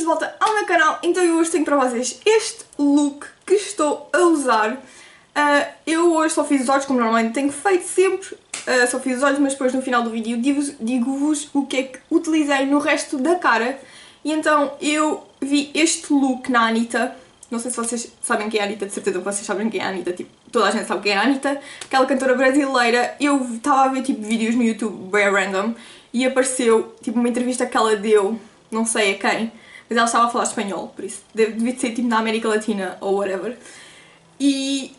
volta ao meu canal. Então eu hoje tenho para vocês este look que estou a usar. Eu hoje só fiz os olhos, como normalmente tenho feito sempre. Só fiz os olhos, mas depois no final do vídeo digo-vos o que é que utilizei no resto da cara. E então eu vi este look na Anitta. Não sei se vocês sabem quem é a Anitta, de certeza que vocês sabem quem é a Anitta, tipo, toda a gente sabe quem é a Anitta, aquela cantora brasileira. Eu estava a ver tipo vídeos no YouTube bem random e apareceu tipo uma entrevista que ela deu, não sei a quem, mas ela estava a falar espanhol, por isso devia ser tipo na América Latina ou whatever. E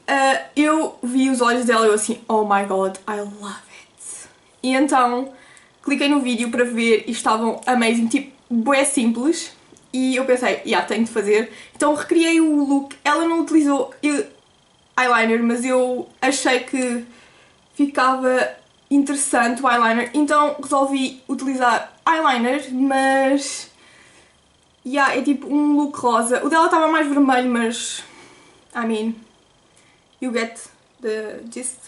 eu vi os olhos dela e eu assim, oh my god, I love it. E então cliquei no vídeo para ver e estavam amazing, tipo, bué simples. E eu pensei, tenho de fazer. Então recriei o look. Ela não utilizou eyeliner, mas eu achei que ficava interessante o eyeliner. Então resolvi utilizar eyeliner, mas... é tipo um look rosa. O dela estava mais vermelho, mas... I mean... You get the gist.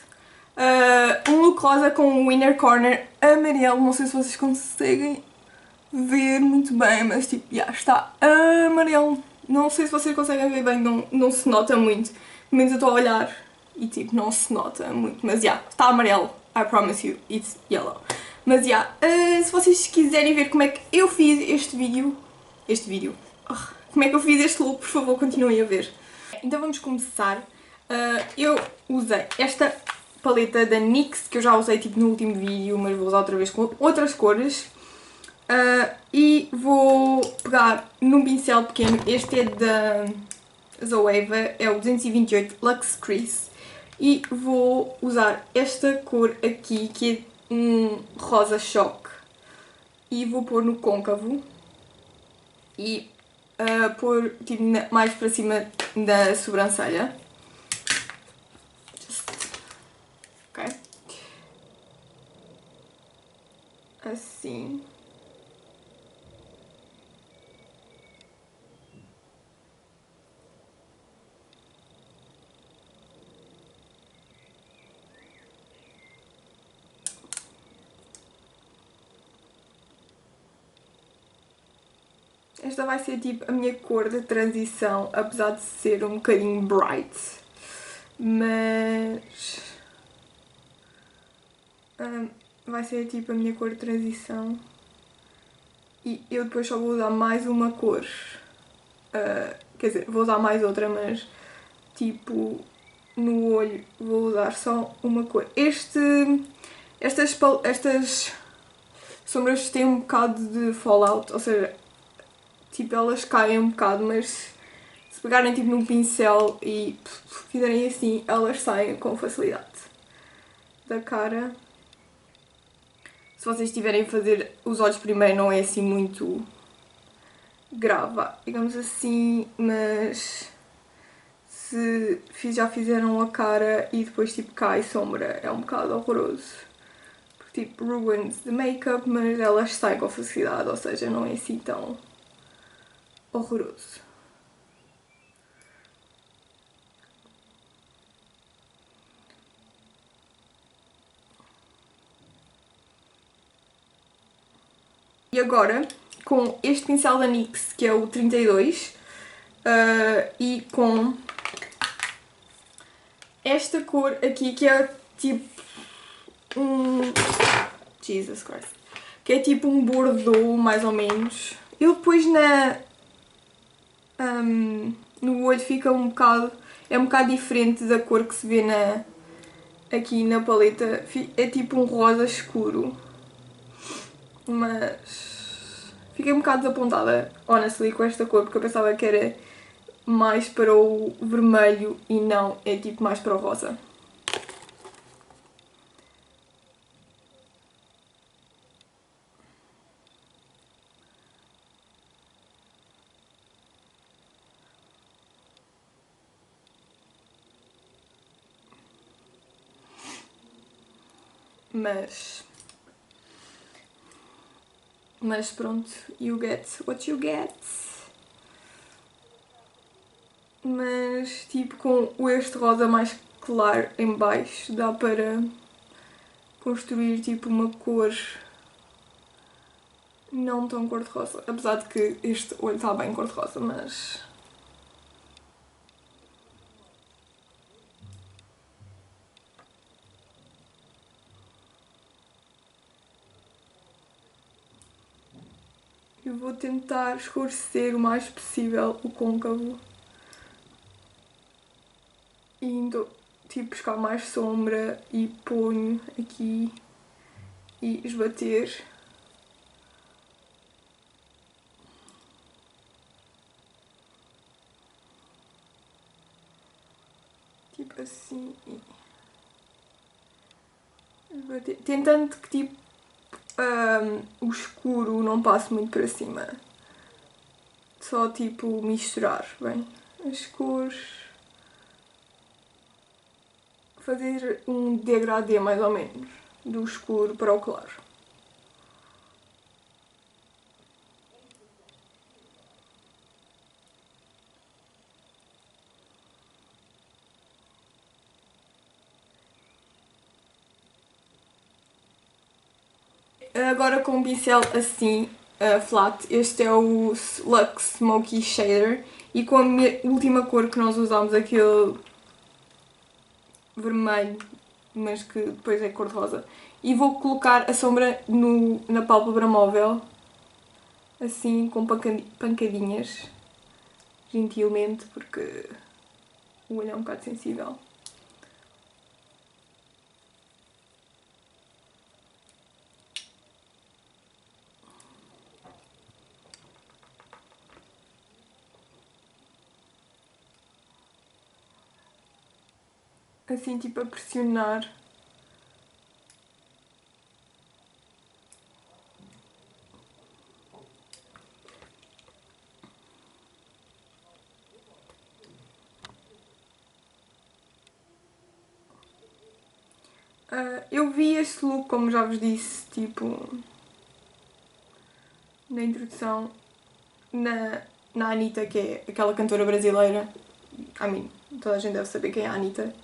Um look rosa com um inner corner amarelo. Não sei se vocês conseguem ver muito bem, mas tipo, está amarelo. Não sei se vocês conseguem ver bem, não se nota muito. Pelo menos eu estou a olhar e tipo, não se nota muito. Mas está amarelo. I promise you, it's yellow. Mas se vocês quiserem ver como é que eu fiz este vídeo... como é que eu fiz este look, por favor, continuem a ver. Então vamos começar. Eu usei esta paleta da NYX, que eu já usei tipo no último vídeo, mas vou usar outra vez com outras cores. E vou pegar num pincel pequeno, este é da Zoeva, é o 228 Luxe Crease. E vou usar esta cor aqui, que é um rosa choque. E vou pôr no côncavo. E pôr tipo, mais para cima da sobrancelha. Ok. Assim. Esta vai ser tipo a minha cor de transição, apesar de ser um bocadinho bright. Mas... vai ser tipo a minha cor de transição. E eu depois só vou usar mais uma cor. Quer dizer, vou usar mais outra, mas tipo no olho vou usar só uma cor. Estas sombras têm um bocado de fallout, ou seja, tipo elas caem um bocado, mas se pegarem tipo num pincel e fizerem assim, elas saem com facilidade da cara. Se vocês estiverem a fazer os olhos primeiro não é assim muito grave, digamos assim, mas se já fizeram a cara e depois tipo cai sombra, é um bocado horroroso. Porque tipo ruins the makeup, mas elas saem com facilidade, ou seja, não é assim tão horroroso. E agora, com este pincel da NYX, que é o 32, e com esta cor aqui, que é tipo Jesus Christ. Que é tipo um bordeaux, mais ou menos. Eu depois no olho fica um bocado... é um bocado diferente da cor que se vê aqui na paleta. É tipo um rosa escuro. Mas... fiquei um bocado desapontada, honestly, com esta cor, porque eu pensava que era mais para o vermelho e não, é tipo mais para o rosa. Mas pronto, you get what you get. Mas tipo com este rosa mais claro em baixo dá para construir tipo uma cor não tão cor-de-rosa. Apesar de que este olho está bem cor-de-rosa, mas... eu vou tentar escurecer o mais possível o côncavo. Indo, tipo, buscar mais sombra e ponho aqui e esbater. Tipo assim e esbater. Tentando que tipo o escuro não passe muito para cima. Só tipo misturar, bem, as cores. Fazer um degradê mais ou menos, do escuro para o claro. Agora com um pincel assim, flat, este é o Luxe Smoky Shader e com a última cor que nós usámos, aquele vermelho, mas que depois é cor-de-rosa. E vou colocar a sombra na pálpebra móvel, assim com pancadinhas, gentilmente, porque o olho é um bocado sensível. Assim, tipo a pressionar. Eu vi este look, como já vos disse, tipo, na introdução, na Anitta, que é aquela cantora brasileira. Toda a gente deve saber quem é a Anitta.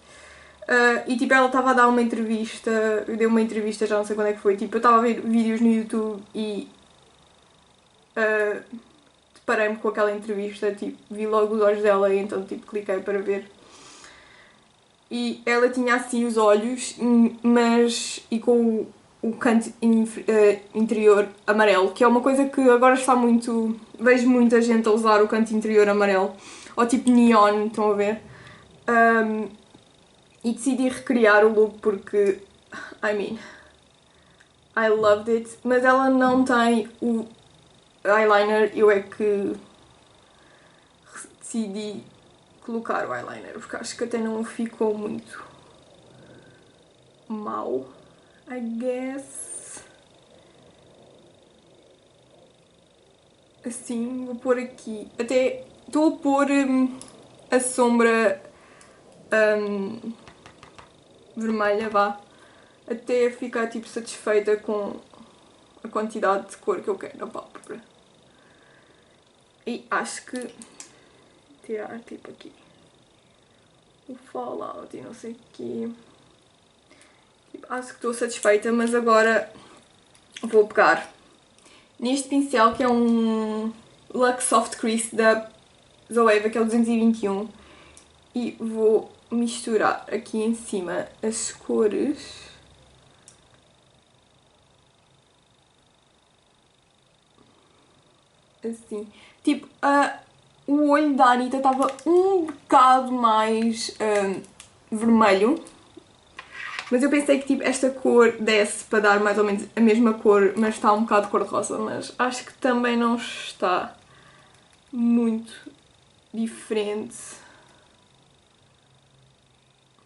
E tipo, ela estava a dar uma entrevista, eu dei uma entrevista, já não sei quando é que foi, tipo, eu estava a ver vídeos no YouTube e deparei-me com aquela entrevista, tipo, vi logo os olhos dela e então tipo, cliquei para ver. E ela tinha assim os olhos, mas e com o canto interior amarelo, que é uma coisa que agora está muito... vejo muita gente a usar o canto interior amarelo, ou tipo neon, estão a ver? E decidi recriar o look porque, I loved it, mas ela não tem o eyeliner, eu é que decidi colocar o eyeliner, porque acho que até não ficou muito mal, I guess. Assim, vou pôr aqui. Até estou a pôr a sombra vermelha, vá, até ficar tipo satisfeita com a quantidade de cor que eu quero na pálpebra. E acho que tirar tipo aqui o fallout e não sei o quê. Tipo, acho que estou satisfeita, mas agora vou pegar neste pincel que é um Luxe Soft Crease da Zoeva, que é o 221, e vou misturar aqui em cima as cores. Assim, tipo, o olho da Anitta estava um bocado mais vermelho, mas eu pensei que tipo, esta cor desse para dar mais ou menos a mesma cor, mas está um bocado cor-de-rosa, mas acho que também não está muito diferente.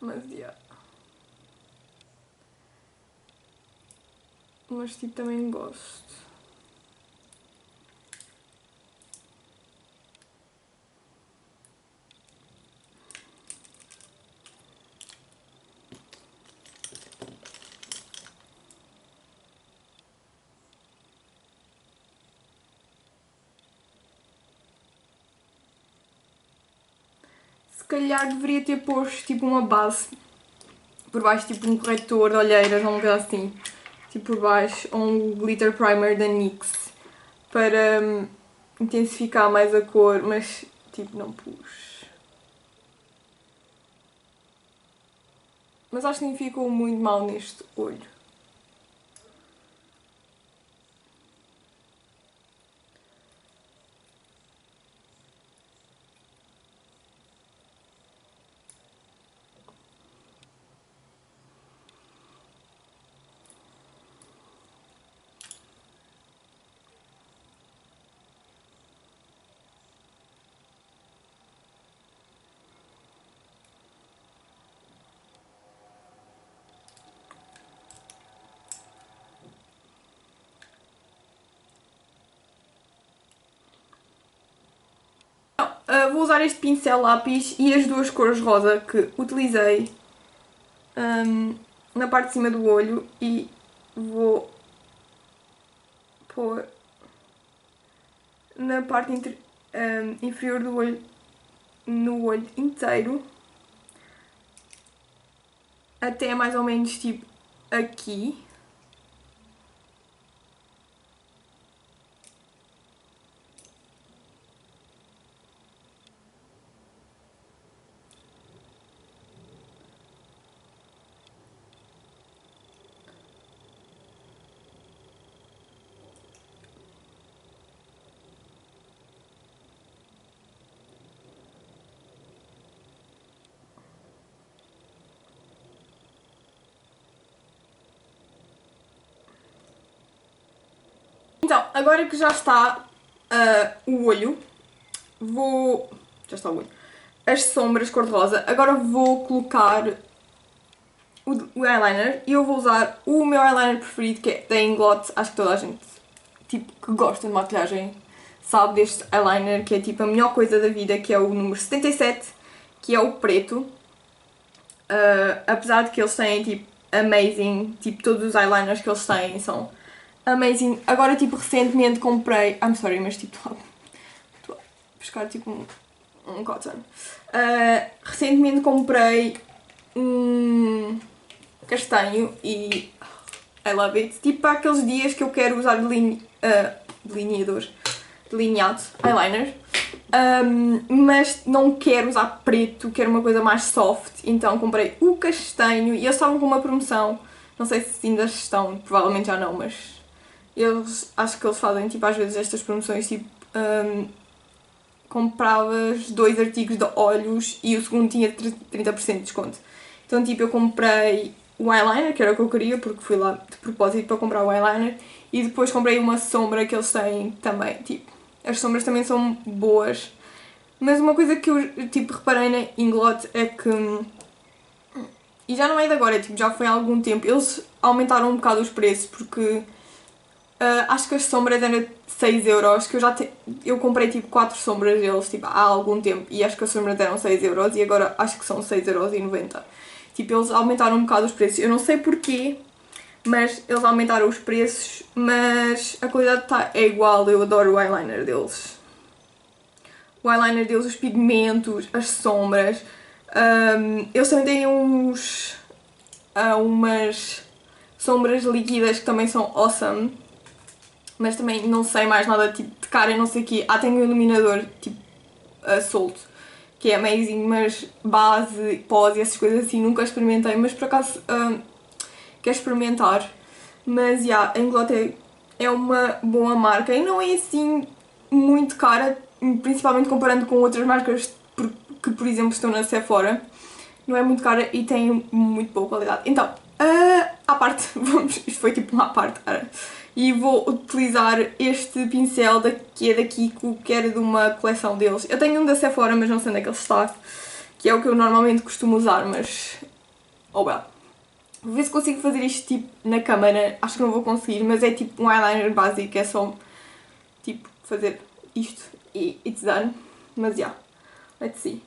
Mas, yeah. Mas tipo, também gosto. Se calhar deveria ter posto tipo uma base por baixo, tipo um corretor de olheiras ou uma coisa assim, tipo por baixo, ou um glitter primer da NYX. para intensificar mais a cor, mas tipo não pus. Mas acho que nem ficou muito mal neste olho. Vou usar este pincel lápis e as duas cores rosa que utilizei na parte de cima do olho e vou pôr na parte inferior do olho, no olho inteiro, até mais ou menos tipo aqui. Então, agora que já está o olho, já está o olho. As sombras cor-de-rosa. Agora vou colocar o eyeliner e eu vou usar o meu eyeliner preferido, que é da Inglot. Acho que toda a gente tipo, que gosta de maquilhagem sabe deste eyeliner, que é tipo a melhor coisa da vida, que é o número 77, que é o preto. Apesar de que eles têm tipo amazing, tipo todos os eyeliners que eles têm são amazing. Agora tipo recentemente comprei, I'm sorry, mas tipo estou a buscar tipo um cotton. Recentemente comprei um castanho e I love it. Tipo para aqueles dias que eu quero usar delineador, delineado, eyeliner. Mas não quero usar preto, quero uma coisa mais soft, então comprei o castanho e eles estavam com uma promoção, não sei se ainda estão, provavelmente já não, mas acho que eles fazem tipo às vezes estas promoções, tipo compravas 2 artigos de olhos e o segundo tinha 30% de desconto. Então tipo eu comprei o eyeliner, que era o que eu queria porque fui lá de propósito para comprar o eyeliner, e depois comprei uma sombra que eles têm também, tipo, as sombras também são boas. Mas uma coisa que eu tipo, reparei na Inglot é que, e já não é de agora, tipo, já foi há algum tempo, eles aumentaram um bocado os preços porque acho que as sombras eram 6€, que eu comprei tipo 4 sombras deles tipo, há algum tempo e acho que as sombras eram 6€ e agora acho que são 6,90€. Tipo, eles aumentaram um bocado os preços, eu não sei porquê, mas eles aumentaram os preços, mas a qualidade é igual, eu adoro o eyeliner deles. O eyeliner deles, os pigmentos, as sombras. Eles também têm umas sombras líquidas que também são awesome. Mas também não sei mais nada tipo de cara, não sei o quê. Tem um iluminador tipo solto, que é amazing, mas base, pós e essas coisas assim nunca experimentei, mas por acaso quero experimentar. Mas a Inglot é uma boa marca e não é assim muito cara, principalmente comparando com outras marcas que, por exemplo, estão na Sephora. Não é muito cara e tem muito boa qualidade. Então, à parte, isto foi tipo uma à parte, cara. E vou utilizar este pincel que é da Kiko, que era de uma coleção deles. Eu tenho um da Sephora, mas não sei onde é que ele está, que é o que eu normalmente costumo usar, mas... oh well. Vou ver se consigo fazer isto tipo na câmara, acho que não vou conseguir, mas é tipo um eyeliner básico, é só tipo fazer isto e it's done. Mas let's see.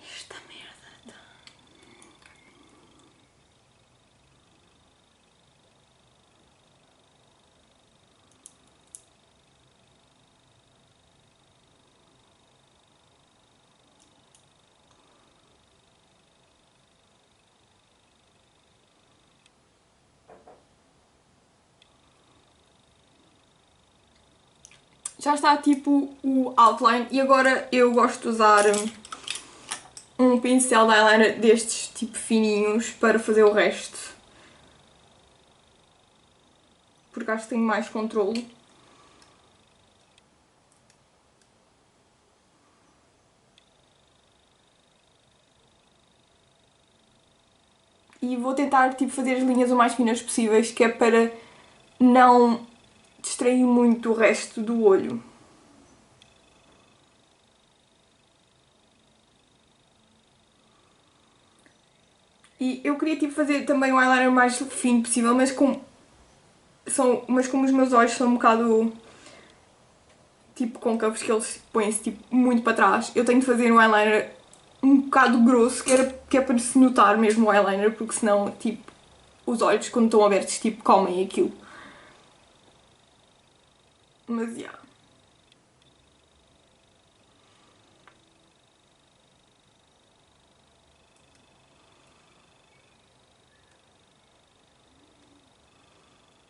Esta merda. já está tipo o outline e agora eu gosto de usar um pincel de eyeliner destes tipo fininhos para fazer o resto. Porque acho que tenho mais controle. E vou tentar tipo, fazer as linhas o mais finas possíveis, que é para não distrair muito o resto do olho. E eu queria tipo, fazer também o eyeliner o mais fino possível, mas como os meus olhos são um bocado tipo côncavos, que eles põem-se tipo, muito para trás, eu tenho de fazer um eyeliner um bocado grosso, que é para se notar mesmo o eyeliner, porque senão tipo, os olhos quando estão abertos tipo, comem aquilo. Mas yeah.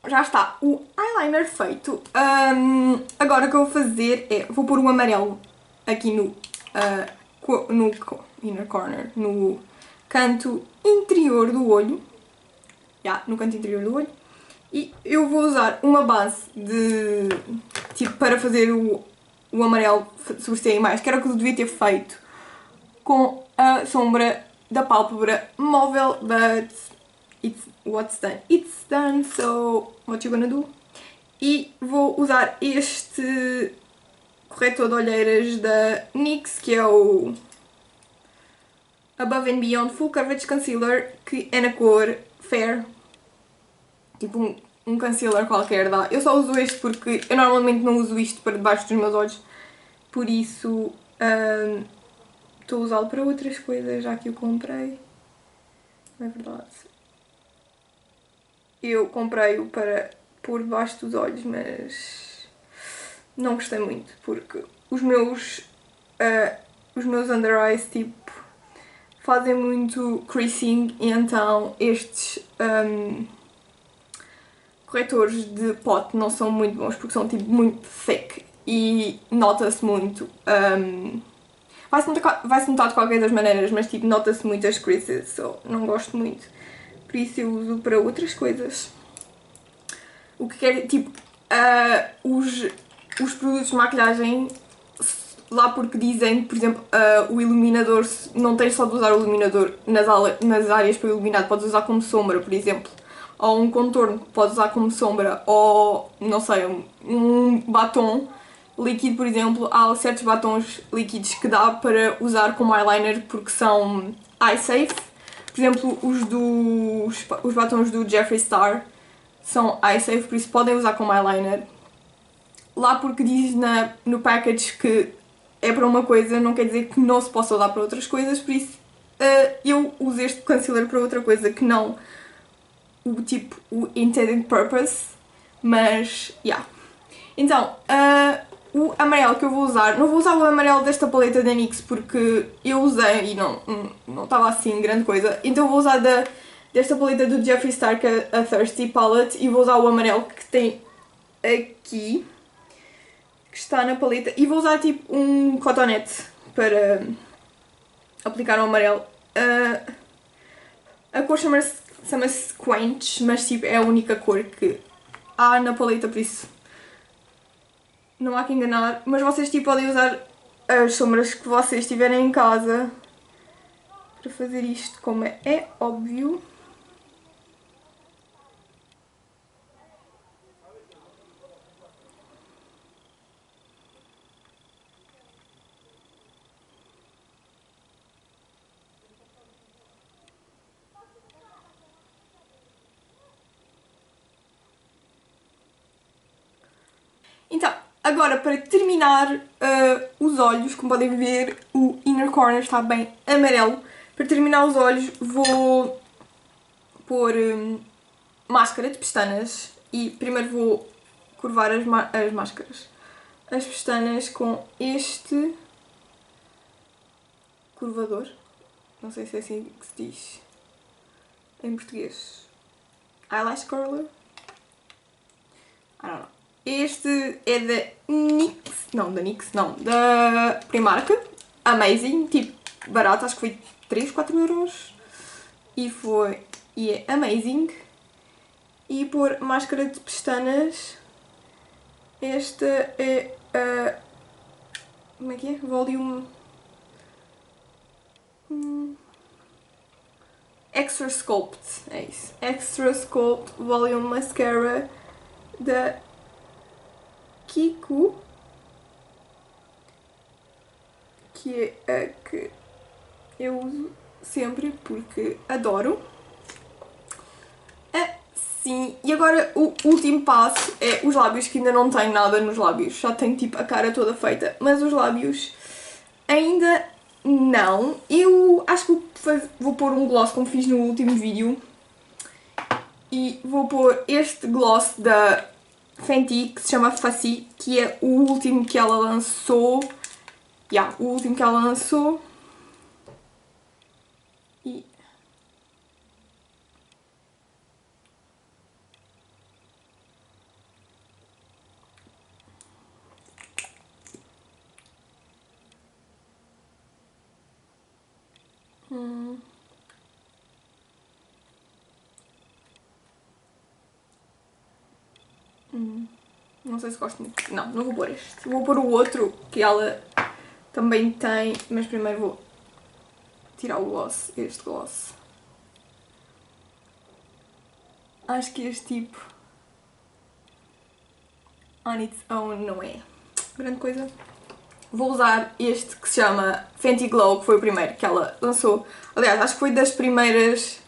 Já está o eyeliner feito. Agora o que eu vou fazer é, vou pôr um amarelo aqui no inner corner, no canto interior do olho. No canto interior do olho. E eu vou usar uma base de tipo para fazer o amarelo sobressair mais, que era o que eu devia ter feito com a sombra da pálpebra móvel, but what's done, it's done, so what you gonna do? E vou usar este corretor de olheiras da NYX, que é o Above and Beyond Full Coverage Concealer, que é na cor Fair. Tipo um concealer qualquer dá. Eu só uso este porque eu normalmente não uso isto para debaixo dos meus olhos, por isso estou a usá-lo para outras coisas, já que o comprei. Não é verdade. Eu comprei-o para pôr debaixo dos olhos, mas não gostei muito, porque os meus under eyes tipo fazem muito creasing e então estes corretores de pote não são muito bons porque são tipo muito thick e nota-se muito. Vai-se notar de qualquer das maneiras, mas tipo nota-se muito as creases, so não gosto muito. Por isso eu uso para outras coisas. O que quer, tipo, os produtos de maquilhagem, lá porque dizem, por exemplo, o iluminador, não tens só de usar o iluminador nas áreas para iluminar, podes usar como sombra, por exemplo. Ou um contorno, podes usar como sombra. Ou, não sei, um batom líquido, por exemplo. Há certos batons líquidos que dá para usar como eyeliner porque são eye safe. Por exemplo, os batons do Jeffree Star são eye safe, por isso podem usar como eyeliner. Lá porque diz no package que é para uma coisa, não quer dizer que não se possa usar para outras coisas, por isso eu uso este concealer para outra coisa que não o intended purpose, mas, yeah. Então, o amarelo que eu vou usar, não vou usar o amarelo desta paleta da NYX porque eu usei e não estava assim grande coisa, então vou usar desta paleta do Jeffree Star, que é a Thirsty Palette, e vou usar o amarelo que tem aqui, que está na paleta, e vou usar tipo um cotonete para aplicar o amarelo. A cor chama-se Quench, mas tipo é a única cor que há na paleta, por isso não há que enganar. Mas vocês tipo podem usar as sombras que vocês tiverem em casa para fazer isto, como é óbvio. Então, agora para terminar os olhos, como podem ver, o inner corner está bem amarelo. Para terminar os olhos vou pôr máscara de pestanas e primeiro vou curvar as máscaras. As pestanas com este curvador. Não sei se é assim que se diz em português. Eyelash curler? I don't know. Este é da NYX, não, da Primark, Amazing, tipo, barato, acho que foi 3, 4 euros. E é Amazing. E por máscara de pestanas, esta é a, como é que é? Volume Extra Sculpt, é isso. Extra Sculpt Volume Mascara da Kiko, que é a que eu uso sempre porque adoro. Sim, e agora o último passo é os lábios, que ainda não tenho nada nos lábios, já tenho tipo a cara toda feita, mas os lábios ainda não. Eu acho que vou pôr um gloss como fiz no último vídeo e vou pôr este gloss da Fenty que se chama Faci, que é o último que ela lançou. O último que ela lançou. E não sei se gosto muito. Não, não vou pôr este. Vou pôr o outro que ela também tem, mas primeiro vou tirar o gloss, este gloss. Acho que este tipo on its own não é grande coisa. Vou usar este que se chama Fenty Glow, que foi o primeiro que ela lançou. Aliás, acho que foi das primeiras,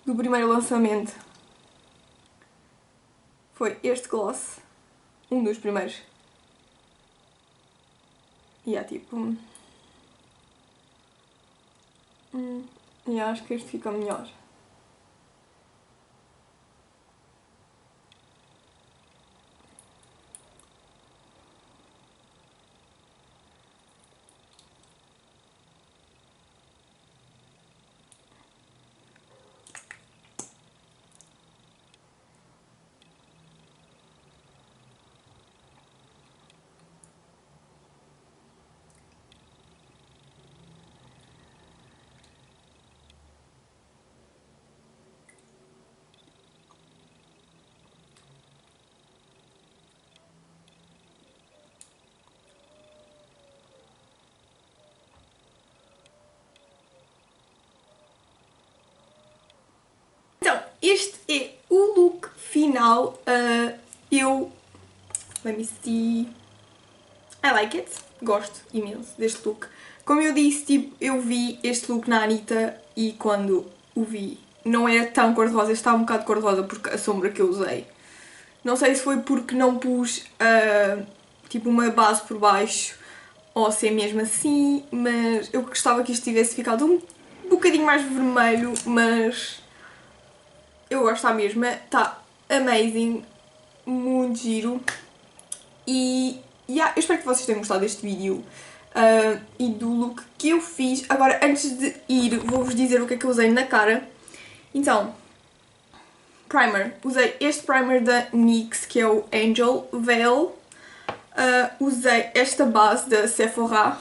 do primeiro lançamento. Foi este gloss, um dos primeiros. E tipo... e acho que este fica melhor. Então, este é o look final. Let me see... I like it. Gosto imenso deste look. Como eu disse, tipo, eu vi este look na Anitta e quando o vi não era tão cor-de-rosa, estava um bocado cor-de-rosa porque a sombra que eu usei. Não sei se foi porque não pus tipo uma base por baixo ou se é mesmo assim, mas eu gostava que isto tivesse ficado um bocadinho mais vermelho, mas eu gosto da mesma. Está amazing, muito giro. E eu espero que vocês tenham gostado deste vídeo e do look que eu fiz. Agora, antes de ir, vou-vos dizer o que é que eu usei na cara. Então, primer. Usei este primer da NYX, que é o Angel Veil. Usei esta base da Sephora,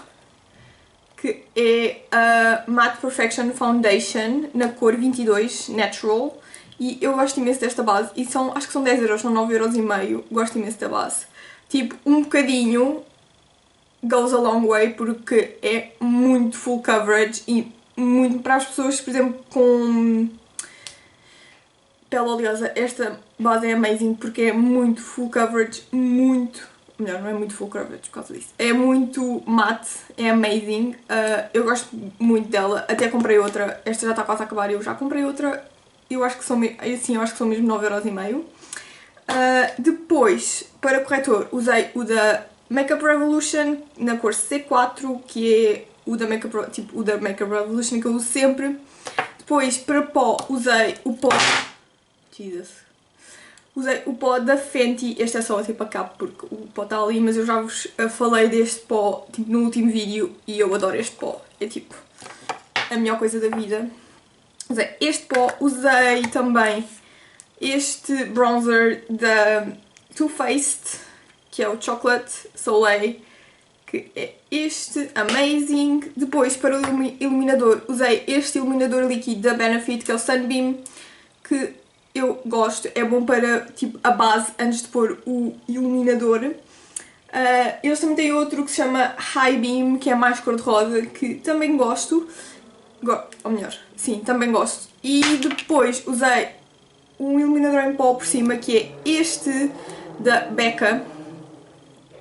que é a Matte Perfection Foundation, na cor 22, Natural. E eu gosto imenso desta base, e acho que são 10 euros, são 9,5€. Gosto imenso da base. Tipo, um bocadinho goes a long way, porque é muito full coverage e muito para as pessoas, por exemplo, com pele oleosa. Esta base é amazing porque é muito full coverage, melhor, não é muito full coverage por causa disso. É muito matte, é amazing. Eu gosto muito dela, até comprei outra, esta já está quase a acabar, eu já comprei outra. Eu acho que são, assim, eu acho que são mesmo 9,5€. Depois, para corretor, usei o da Makeup Revolution na cor C4, que é o da Makeup Revolution que eu uso sempre. Depois, para pó, usei o pó... Usei o pó da Fenty. Este é só tipo a capa porque o pó está ali, mas eu já vos falei deste pó tipo, no último vídeo e eu adoro este pó. É tipo a melhor coisa da vida. Usei este pó, usei também este bronzer Too Faced, que é o Chocolate Soleil, que é este, amazing. Depois, para o iluminador, usei este iluminador líquido da Benefit, que é o Sunbeam, que eu gosto, é bom para tipo a base antes de pôr o iluminador. Eles também têm outro que se chama High Beam, que é mais cor-de-rosa, que também gosto. Ou melhor, sim, também gosto. E depois usei um iluminador em pó por cima, que é este da Becca,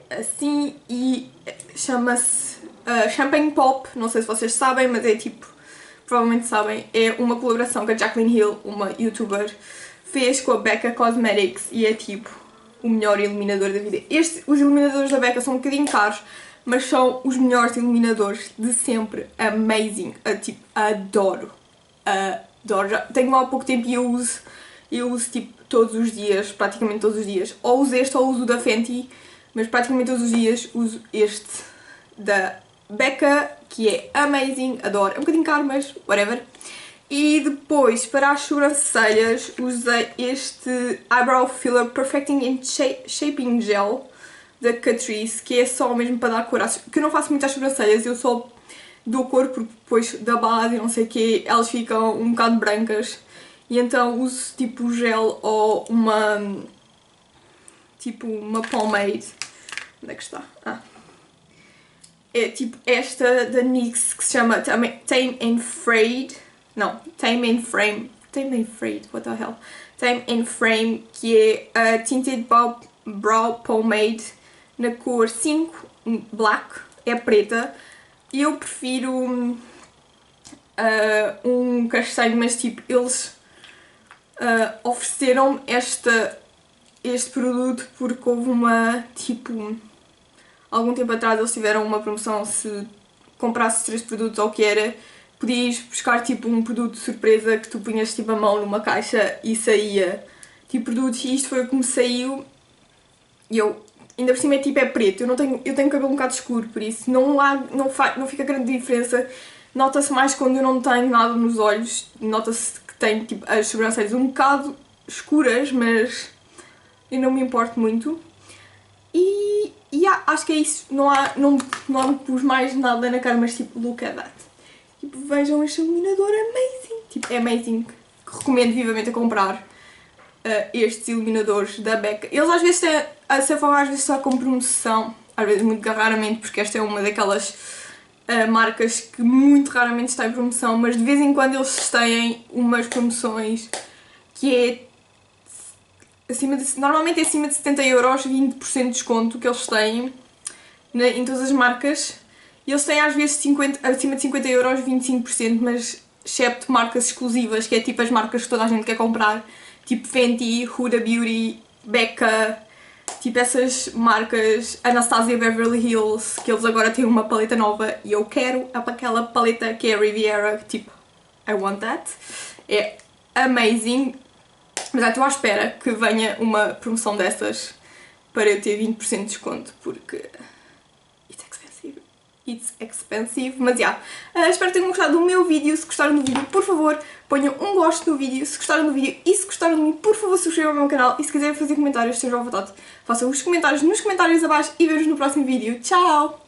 assim, e chama-se Champagne Pop. Não sei se vocês sabem, mas é tipo, provavelmente sabem, é uma colaboração que a Jaclyn Hill, uma youtuber, fez com a Becca Cosmetics e é tipo o melhor iluminador da vida. Os iluminadores da Becca são um bocadinho caros, mas são os melhores iluminadores de sempre. Amazing. Tipo, adoro. Adoro. Já tenho há pouco tempo e eu uso tipo todos os dias, praticamente todos os dias. Ou uso este ou uso o da Fenty, mas praticamente todos os dias uso este da Becca, que é amazing. Adoro. É um bocadinho caro, mas whatever. E depois, para as sobrancelhas, usei este Eyebrow Filler Perfecting and Shaping Gel da Catrice, que é só mesmo para dar cor. Que eu não faço muitas sobrancelhas, eu só dou cor porque depois da base e não sei o quê, elas ficam um bocado brancas. E então uso tipo gel ou tipo uma pomade. Onde é que está? É tipo esta da NYX que se chama Tame and Frayed. Não, Tame and Frame. Tame and Frayed, what the hell? Tame and Frame, que é a Tinted Brow Pomade na cor 5, black, é preta. E eu prefiro um castanho, mas tipo, eles ofereceram-me este produto porque houve tipo, algum tempo atrás eles tiveram uma promoção, se comprasses 3 produtos ou o que era, podias buscar tipo um produto de surpresa que tu punhas tipo a mão numa caixa e saía tipo produtos, e isto foi o que me saiu. E eu, ainda por cima é preto, eu tenho cabelo um bocado escuro, por isso não fica grande diferença. Nota-se mais quando eu não tenho nada nos olhos, nota-se que tenho tipo as sobrancelhas um bocado escuras, mas eu não me importo muito. E acho que é isso, não pus mais nada na cara, mas tipo, look at that. Tipo, vejam este iluminador amazing, tipo, é amazing. Recomendo vivamente a comprar estes iluminadores da Becca. Eles às vezes têm, a Sephora às vezes está com promoção, às vezes muito raramente, porque esta é uma daquelas marcas que muito raramente está em promoção, mas de vez em quando eles têm umas promoções que é normalmente é acima de 70€, 20% de desconto que eles têm em todas as marcas. E eles têm às vezes acima de 50€, 25%, mas excepto marcas exclusivas, que é tipo as marcas que toda a gente quer comprar, tipo Fenty, Huda Beauty, Becca, tipo essas marcas, Anastasia Beverly Hills, que eles agora têm uma paleta nova e eu quero aquela paleta que é a Riviera, tipo, I want that. É amazing, mas estou à espera que venha uma promoção dessas para eu ter 20% de desconto, porque it's expensive, mas já. Espero que tenham gostado do meu vídeo. Se gostaram do vídeo, por favor, ponham um gosto no vídeo. Se gostaram do vídeo e se gostaram de mim, por favor, subscrevam o meu canal. E se quiserem fazer comentários, estejam à vontade. Façam os comentários nos comentários abaixo e vemos no próximo vídeo. Tchau!